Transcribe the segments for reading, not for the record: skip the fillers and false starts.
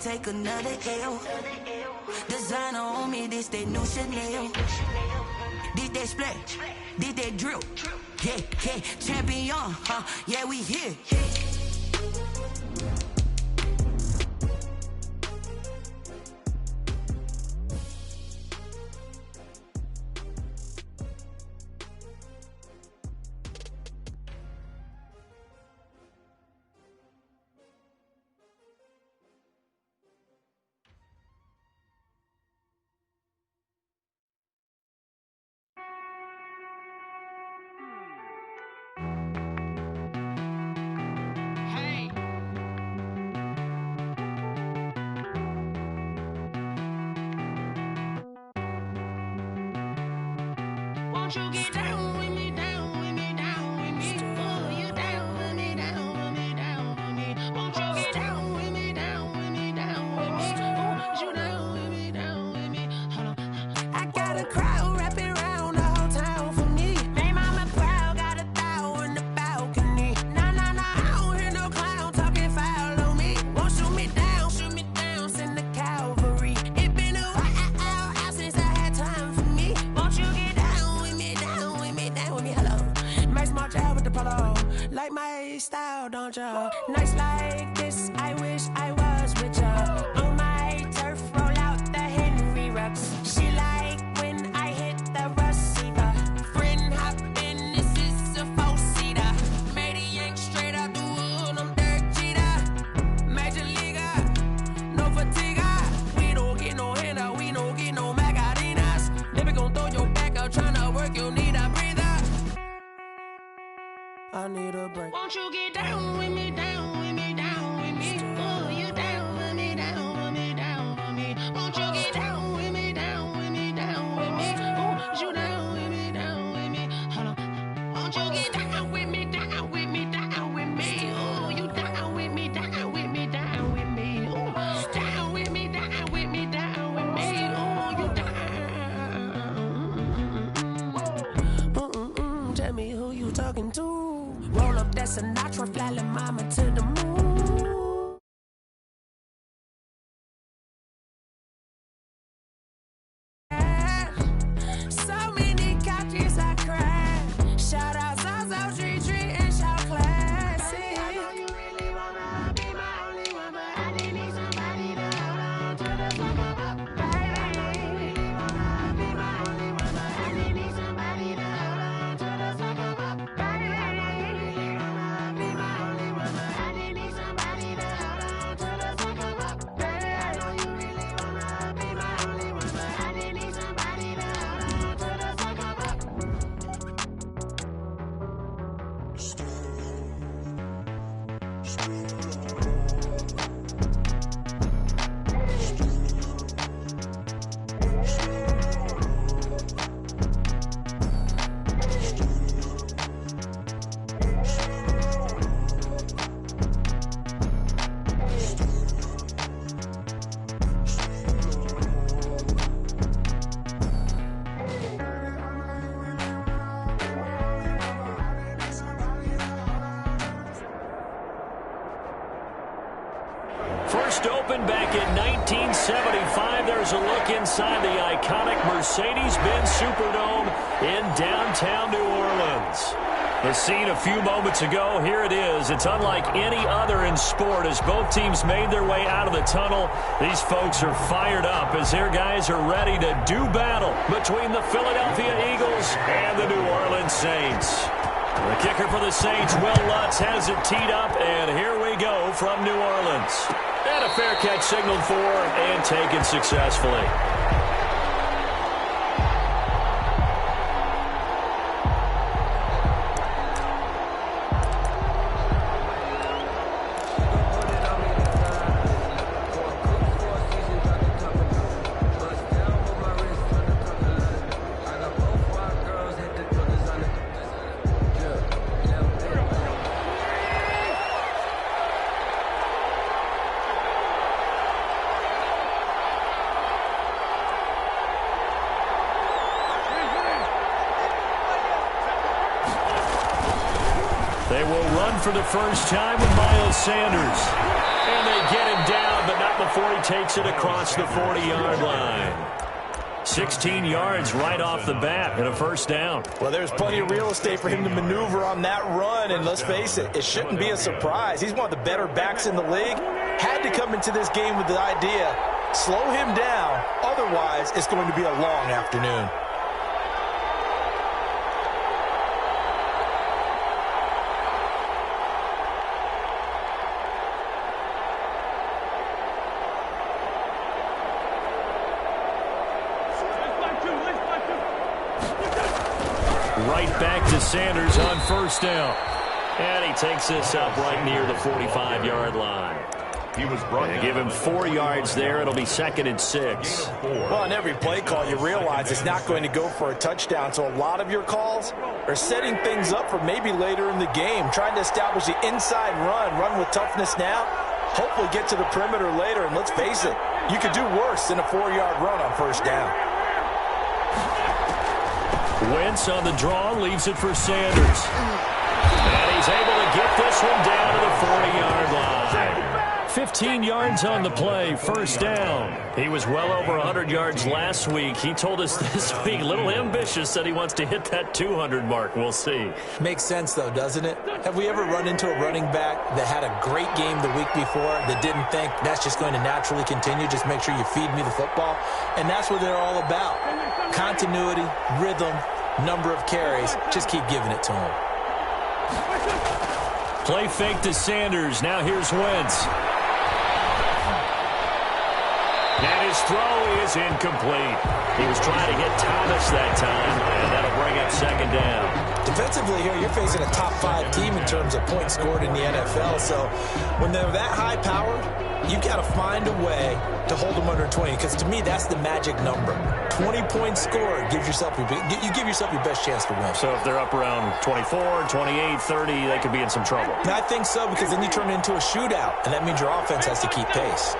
can't take another L. Designer on me, this that new Chanel. Did that splash, did that drill. Yeah, yeah, champion, yeah, we here. Won't you get down with me, down with me, down with me? Oh, you down with me, down with me, down with me. Won't you get down with me, down with me, down with me? Oh, you down with me, down with me? Hold on. I got a crowd wrapping around the whole town for me. Made mama proud, got a thou in the balcony. Nah, nah, nah, I don't hear no clown talking foul on me. Won't shoot me down, send the cavalry. It been a while since I had time for me. Won't you get down with me, hello. Max March out with the polo. Like my style, don't ya? Nights like this, I wish I was with ya. On my turf, roll out the Henry Rux. She like when I hit the receiver. Friend hop in, this is a four-seater. Made a yank straight out the wood, I'm Derek Jeter. Major leaguer, no fatigue. We don't get no handout, we don't get no Magarinas. Never gon' throw your back out, tryna work, you need a breather. I need a break. Won't you get down with me, down with me, down with me? Oh, you down with me, down with me, down with me? Won't you get down with me, down with me, down with me? Oh, you down with me, down with me? Hold on. Won't you get down with me, down with me, down with me? Oh, you down with me, down with me, down with me? Oh, down with me, down with me, down with me? Oh, you down. Tell me who you talking to. Roll up that Sinatra, fly la mama to the moon. So many couches I cried. Shout out Zazo, Tree, and shout classic. I know you really wanna be my only one, but I didn't need somebody to hold on to the second up. Baby, I know you really wanna be my only one, but I didn't need somebody to hold on to the second up. Baby, I know you really wanna be my only one, but I didn't need somebody to hold on to the second up. Baby, I know you really wanna be my only one, but I didn't need somebody to hold on to the second up. First opened back in 1975. There's a look inside the iconic Mercedes-Benz Superdome in downtown New Orleans. The scene a few moments ago, here it is. It's unlike any other in sport as both teams made their way out of the tunnel. These folks are fired up as their guys are ready to do battle between the Philadelphia Eagles and the New Orleans Saints. The kicker for the Saints, Will Lutz, has it teed up, and here we go from New Orleans. And a fair catch signaled for and taken successfully. They will run for the first time with Miles Sanders. And they get him down, but not before he takes it across the 40-yard line. 16 yards right off the bat and a first down. Well, there's plenty of real estate for him to maneuver on that run, and let's face it, it shouldn't be a surprise. He's one of the better backs in the league. Had to come into this game with the idea, slow him down, otherwise it's going to be a long afternoon. Right back to Sanders on first down. And he takes this up right near the 45-yard line. He was brought down. Give him 4 yards there. It'll be 2nd and 6. Well, on every play call, you realize it's not going to go for a touchdown. So a lot of your calls are setting things up for maybe later in the game, trying to establish the inside run with toughness now, hopefully get to the perimeter later. And let's face it, you could do worse than a 4-yard run on first down. Wentz on the draw, leaves it for Sanders. And he's able to get this one down to the 40-yard line. 15 yards on the play, first down. He was well over 100 yards last week. He told us this week, a little ambitious, that he wants to hit that 200 mark. We'll see. Makes sense, though, doesn't it? Have we ever run into a running back that had a great game the week before that didn't think that's just going to naturally continue? Just make sure you feed me the football. And that's what they're all about. Continuity, rhythm, number of carries. Just keep giving it to him. Play fake to Sanders. Now here's Wentz. And his throw is incomplete. He was trying to hit Thomas that time, and that'll bring up 2nd down. Defensively here, you're facing a top-5 team in terms of points scored in the NFL. So when they're that high-powered, you've got to find a way to hold them under 20, because to me, that's the magic number. 20 points scored gives yourself you give yourself your best chance to win. So if they're up around 24, 28, 30, they could be in some trouble. And I think so, because then you turn it into a shootout, and that means your offense has to keep pace.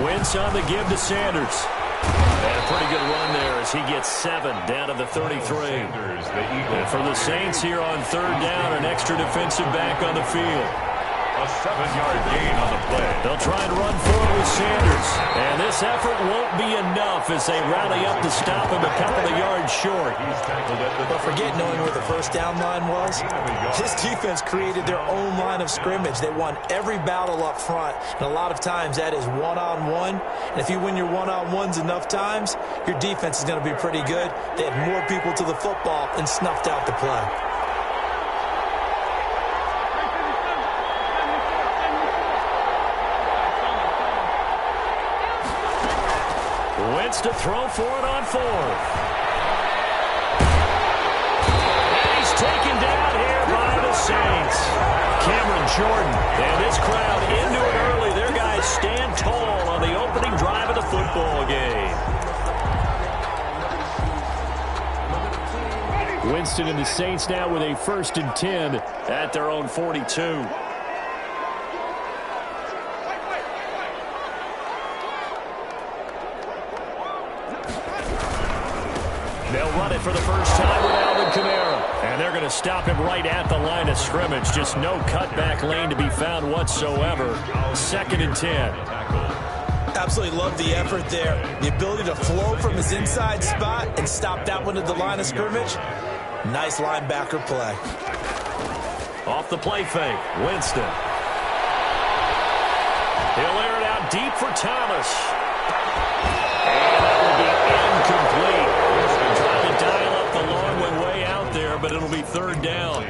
Wentz on the give to Sanders. And a pretty good run there as he gets 7 down to the 33. And for the Saints here on 3rd down, an extra defensive back on the field. A 7-yard gain on the play. They'll try and run forward with Sanders. And this effort won't be enough as they rally up to stop him a couple of yards short. But forget knowing where the first down line was. This defense created their own line of scrimmage. They won every battle up front. And a lot of times that is one-on-one. And if you win your one-on-ones enough times, your defense is going to be pretty good. They had more people to the football and snuffed out the play. Wentz to throw for it on 4th. And he's taken down here by the Saints. Cameron Jordan and this crowd into it early. Their guys stand tall on the opening drive of the football game. Winston and the Saints now with a 1st and 10 at their own 42. They'll run it for the first time with Alvin Kamara. And they're going to stop him right at the line of scrimmage. Just no cutback lane to be found whatsoever. 2nd and 10. Absolutely love the effort there. The ability to flow from his inside spot and stop that one at the line of scrimmage. Nice linebacker play. Off the play fake, Winston. He'll air it out deep for Thomas. And that will be incomplete. Trying to dial up the long one way out there, but it'll be 3rd down.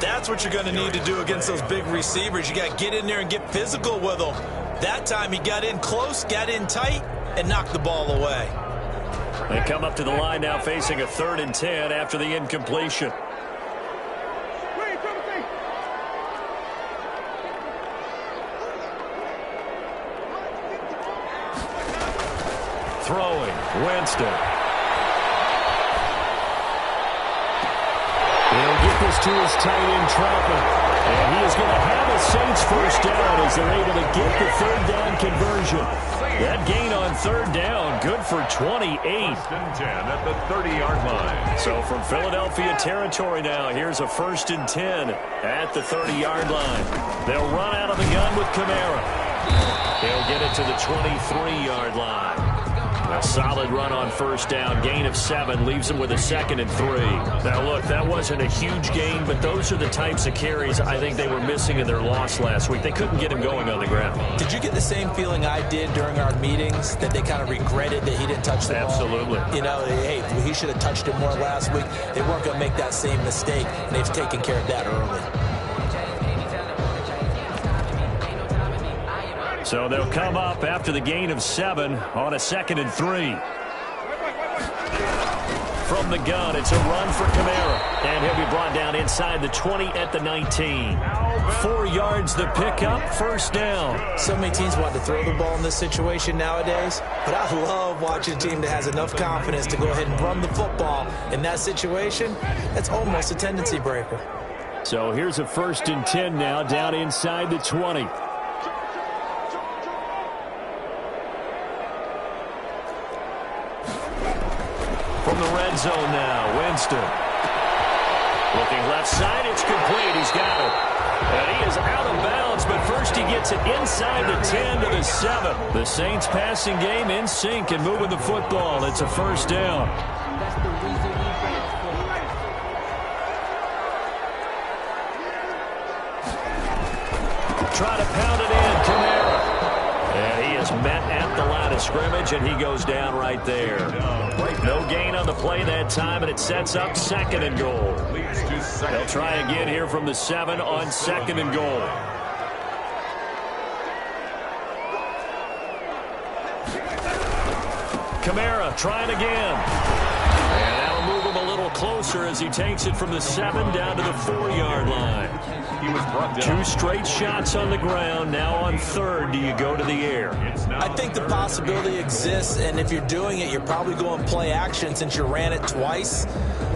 That's what you're going to need to do against those big receivers. You got to get in there and get physical with them. That time he got in close, got in tight, and knocked the ball away. They come up to the line now facing a 3rd and 10 after the incompletion. Throwing, Winston. He'll get this to his tight end, Troutman. And he is going to have a Saints first down as they're able to get the third down conversion. That gain on third down, good for 28. First and 10 at the 30-yard line. So from Philadelphia territory now, here's a 1st and 10 at the 30-yard line. They'll run out of the gun with Kamara. He'll get it to the 23-yard line. A solid run on first down. Gain of 7 leaves him with a 2nd and 3. Now, look, that wasn't a huge gain, but those are the types of carries I think they were missing in their loss last week. They couldn't get him going on the ground. Did you get the same feeling I did during our meetings, that they kind of regretted that he didn't touch the ball? Absolutely. You know, hey, he should have touched it more last week. They weren't going to make that same mistake, and they've taken care of that early. So they'll come up after the gain of 7 on a 2nd and 3. From the gun, it's a run for Kamara. And he'll be brought down inside the 20 at the 19. 4 yards the pickup, first down. So many teams want to throw the ball in this situation nowadays, but I love watching a team that has enough confidence to go ahead and run the football. In that situation, that's almost a tendency breaker. So here's a 1st and 10 now, down inside the 20. From the red zone now, Winston. Looking left side, it's complete. He's got it. And he is out of bounds, but first he gets it inside the 10 to the 7. The Saints passing game in sync and moving the football. It's a first down. Try to pound it in, Kamara. And he is met at the line of scrimmage, and he goes down right there. No gain on the play that time, and it sets up 2nd and goal. They'll try again here from the 7 on 2nd and goal. Kamara trying again. And that'll move him a little closer as he takes it from the 7 down to the 4-yard line. He was brought down. 2 straight shots on the ground. Now on 3rd, do you go to the air? I think the possibility exists, and if you're doing it, you're probably going play action since you ran it twice.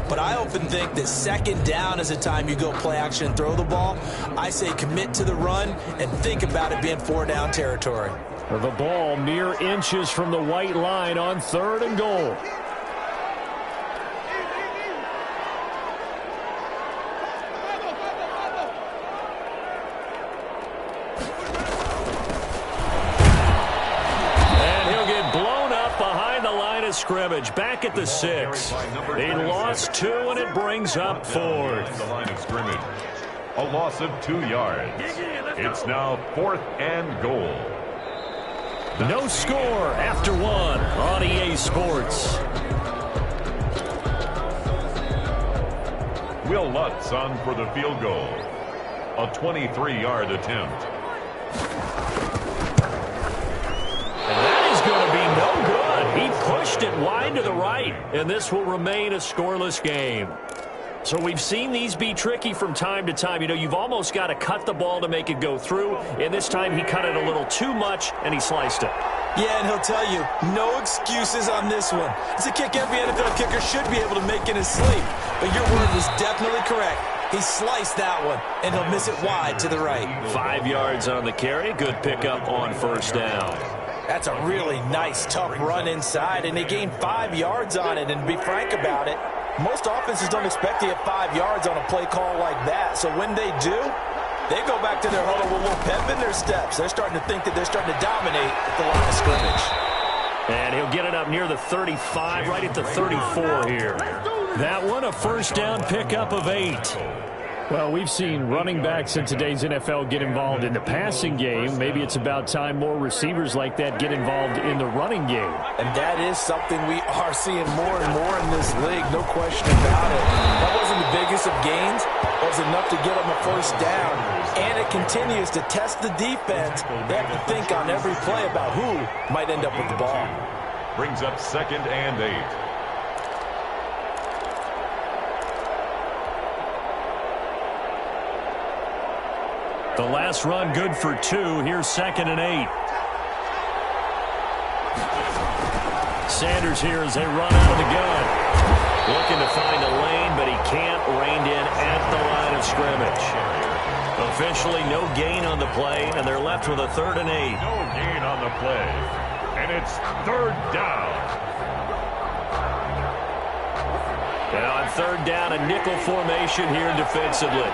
But I often think that 2nd down is the time you go play action and throw the ball. I say commit to the run and think about it being 4-down territory. The ball mere inches from the white line on 3rd and goal. Scrimmage back at the 6. He lost 2, and it brings up 4th. The line of scrimmage. A loss of 2 yards. It's now 4th and goal. No score after 1 on EA Sports. Will Lutz on for the field goal. A 23-yard attempt. And that is going to be no good. He pushed it wide to the right, and this will remain a scoreless game. So we've seen these be tricky from time to time. You know, you've almost got to cut the ball to make it go through, and this time he cut it a little too much, and he sliced it. Yeah, and he'll tell you, no excuses on this one. It's a kick every NFL kicker should be able to make in his sleep. But your word was definitely correct. He sliced that one, and he'll miss it wide to the right. 5 yards on the carry. Good pickup on first down. That's a really nice, tough run inside, and they gained 5 yards on it. And to be frank about it, most offenses don't expect to get 5 yards on a play call like that. So when they do, they go back to their huddle with a little pep in their steps. They're starting to think that they're starting to dominate the line of scrimmage. And he'll get it up near the 35, right at the 34 here. That one, a first down pickup of 8. Well, we've seen running backs in today's NFL get involved in the passing game. Maybe it's about time more receivers like that get involved in the running game. And that is something we are seeing more and more in this league, no question about it. That wasn't the biggest of gains. It was enough to get them a first down. And it continues to test the defense. They have to think on every play about who might end up with the ball. Brings up 2nd and 8. The last run good for 2. Here's 2nd and 8. Sanders here as they run out of the gun. Looking to find a lane, but he can't. Reined in at the line of scrimmage. Officially no gain on the play, and they're left with a 3rd and 8. No gain on the play, and it's 3rd down. And on 3rd down, a nickel formation here defensively.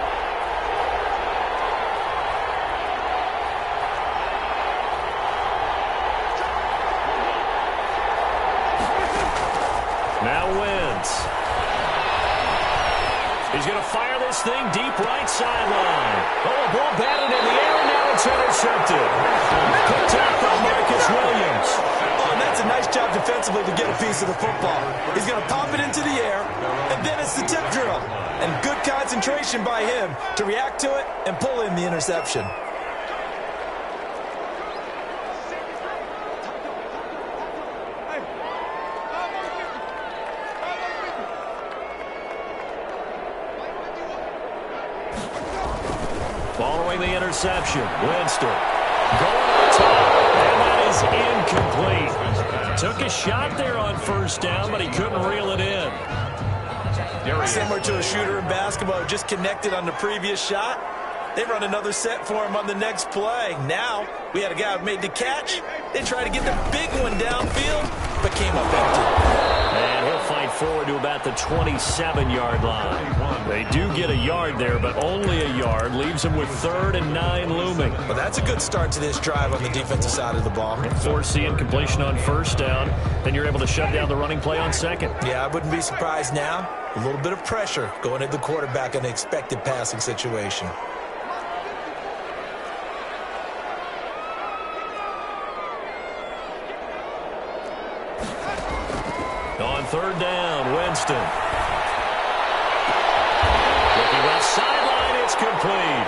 Now Wentz. He's going to fire this thing deep right sideline. Oh, a ball batted in the air, and now it's intercepted. Picked up by Marcus Williams. Oh, and that's a nice job defensively to get a piece of the football. He's going to pop it into the air, and then it's the tip drill. And good concentration by him to react to it and pull in the interception. Following the interception, Winston going on top, and that is incomplete. Took a shot there on 1st down, but he couldn't reel it in. Similar to a shooter in basketball who just connected on the previous shot. They run another set for him on the next play. Now, we had a guy who made the catch. They tried to get the big one downfield, but came up empty. And he'll fight forward to about the 27-yard line. They do get a yard there, but only a yard. Leaves them with 3rd and 9 looming. Well, that's a good start to this drive on the defensive side of the ball. Force the incompletion on 1st down. Then you're able to shut down the running play on 2nd. Yeah, I wouldn't be surprised now. A little bit of pressure going at the quarterback in the expected passing situation. On 3rd down, Winston. Looking left sideline, it's complete.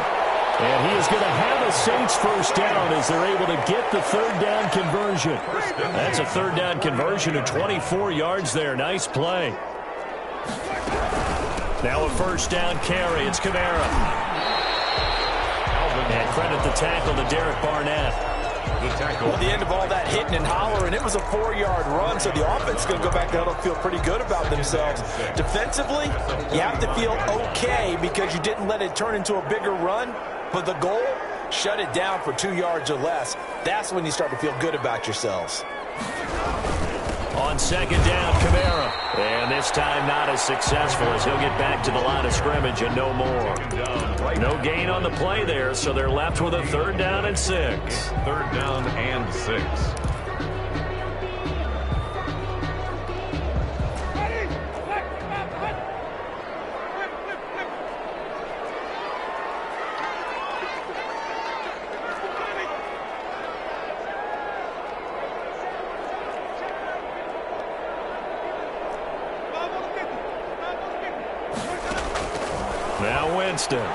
And he is going to have a Saints 1st down as they're able to get the 3rd down conversion. That's a 3rd down conversion of 24 yards there. Nice play. Now a 1st down carry. It's Kamara. And credit the tackle to Derek Barnett. Well, at the end of all that hitting and hollering, it was a 4-yard run, so the offense is going to go back there and feel pretty good about themselves. Defensively, you have to feel okay because you didn't let it turn into a bigger run, but the goal, shut it down for 2 yards or less. That's when you start to feel good about yourselves. On 2nd down, Kamara. And this time not as successful as he'll get back to the line of scrimmage and no more. No gain on the play there, so they're left with a 3rd down and 6. 3rd down and 6. Now Winston. And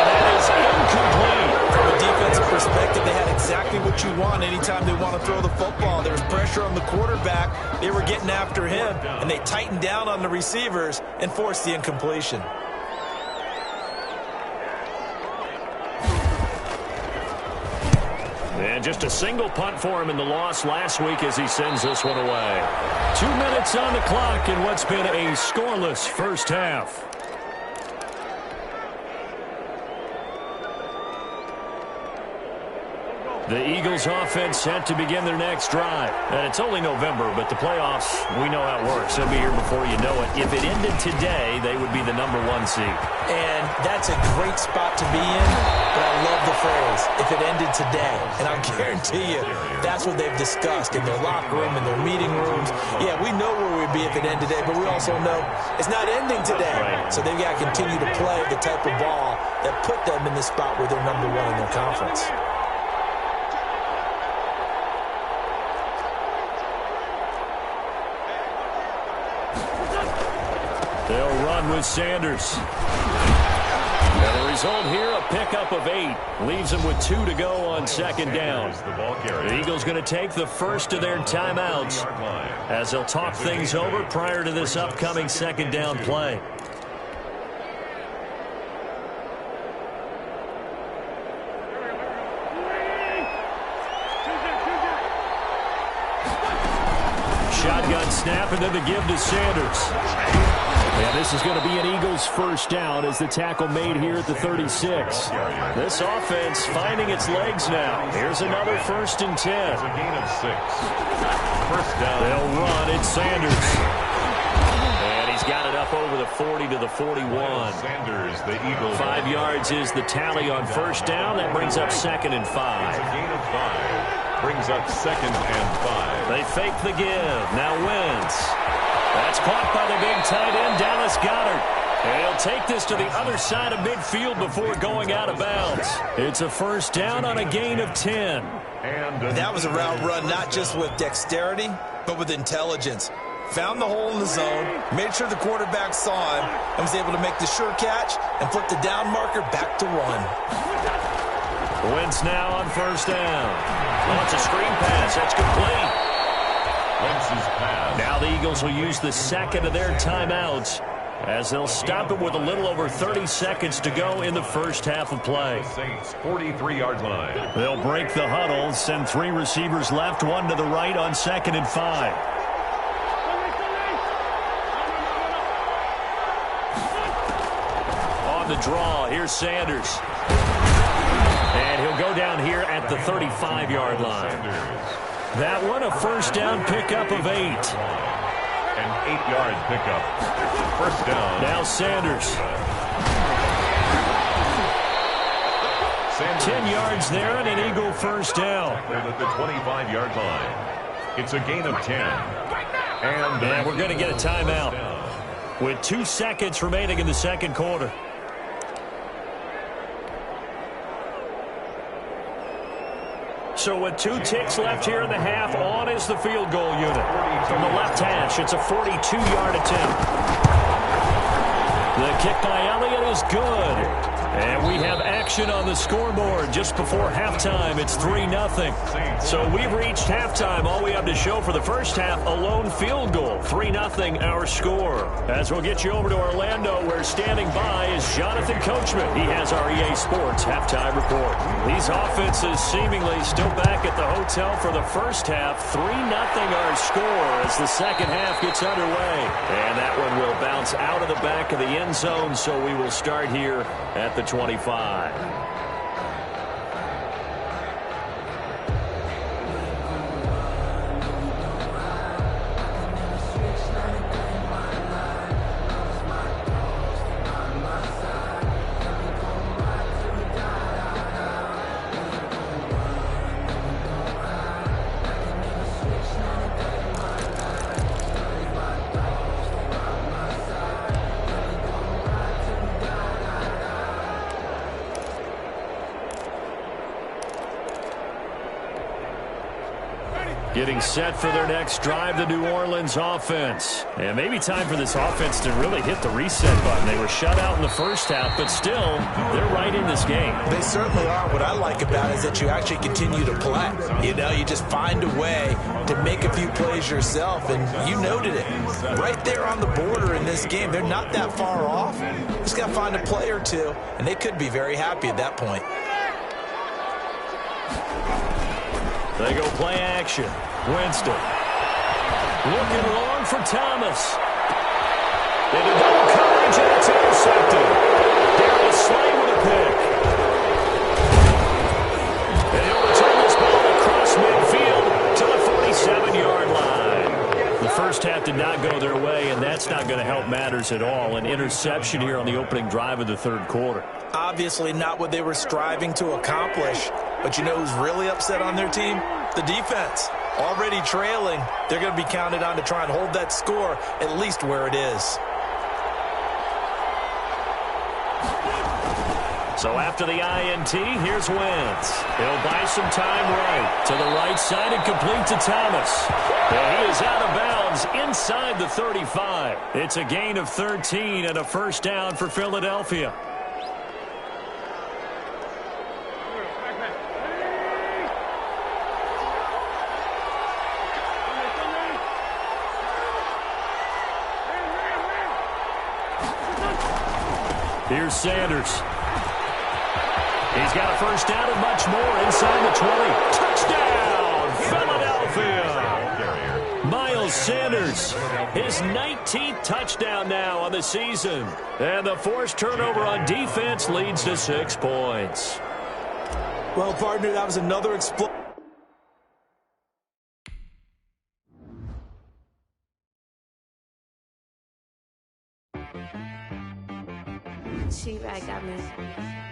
that is incomplete. From a defensive perspective, they had exactly what you want anytime they want to throw the football. There was pressure on the quarterback. They were getting after him, and they tightened down on the receivers and forced the incompletion. And just a single punt for him in the loss last week as he sends this one away. 2 minutes on the clock in what's been a scoreless 1st half. The Eagles offense set to begin their next drive. And it's only November, but the playoffs, we know how it works. They'll be here before you know it. If it ended today, they would be the #1 seed. And that's a great spot to be in, but I love the phrase, if it ended today. And I guarantee you, that's what they've discussed in their locker room, in their meeting rooms. Yeah, we know where we'd be if it ended today, but we also know it's not ending today. Right. So they've got to continue to play the type of ball that put them in the spot where they're #1 in their conference. They'll run with Sanders. And the result here, a pickup of 8. Leaves them with 2 to go on 2nd down. The Eagles going to take the first of their timeouts as they'll talk things over prior to this upcoming 2nd down play. Shotgun snap, and then the give to Sanders. And this is going to be an Eagles first down as the tackle made here at the 36. This offense finding its legs now. Here's another 1st and 10. It's a gain of 6. First down. They'll run. It's Sanders. And he's got it up over the 40 to the 41. Sanders, the Eagles. 5 yards is the tally on first down. That brings up 2nd and 5. It's a gain of 5. Brings up 2nd and 5. They fake the give. Now Wentz. That's caught by the big tight end, Dallas Goedert. And he'll take this to the other side of midfield before going out of bounds. It's a first down on a gain of 10. And that was a route run not just with dexterity, but with intelligence. Found the hole in the zone, made sure the quarterback saw him, and was able to make the sure catch and flip the down marker back to 1. Wentz now on first down. Oh, it's a screen pass. That's complete. Wentz's pass. Now the Eagles will use the second of their timeouts as they'll stop it with a little over 30 seconds to go in the first half of play. Saints 43-yard line. They'll break the huddle, send 3 receivers left, 1 to the right on 2nd and 5. On the draw, here's Sanders. And he'll go down here at the 35-yard line. That one a first down pickup of 8. An 8-yard pickup. First down. Now Sanders. 10 yards there and an Eagle first down. At the 25-yard line. It's a gain of 10. And we're going to get a timeout with 2 seconds remaining in the second quarter. So with 2 ticks left here in the half, on is the field goal unit. From the left hash, it's a 42-yard attempt. The kick by Elliott is good. And we have action on the scoreboard just before halftime. It's 3-0. So we've reached halftime. All we have to show for the first half, a lone field goal. 3-0 our score. As we'll get you over to Orlando, where standing by is Jonathan Coachman. He has our EA Sports halftime report. These offenses seemingly still back at the hotel for the first half. 3-0 our score as the second half gets underway. And that one will bounce out of the back of the end zone, so we will start here at the 25. Getting set for their next drive, the New Orleans offense. And maybe time for this offense to really hit the reset button. They were shut out in the first half, but still, they're right in this game. They certainly are. What I like about it is that you actually continue to play. You know, you just find a way to make a few plays yourself, and you noted it. Right there on the border in this game, they're not that far off. Just got to find a play or two, and they could be very happy at that point. They go play action. Winston. Looking long for Thomas. Into double coverage, and it's intercepted. Darius Slay with a pick. And he'll return this ball across midfield to the 47-yard line. The first half did not go their way, and that's not going to help matters at all. An interception here on the opening drive of the third quarter. Obviously not what they were striving to accomplish. But you know who's really upset on their team? The defense. Already trailing, they're going to be counted on to try and hold that score at least where it is. So after the INT, here's Wentz. He'll buy some time right to the right side and complete to Thomas. And he is out of bounds inside the 35. It's a gain of 13 and a first down for Philadelphia. Here's Sanders. He's got a first down and much more inside the 20. Touchdown, Philadelphia. Miles Sanders, his 19th touchdown now on the season. And the forced turnover on defense leads to 6 points. Well, partner, that was another explosion. She right got me.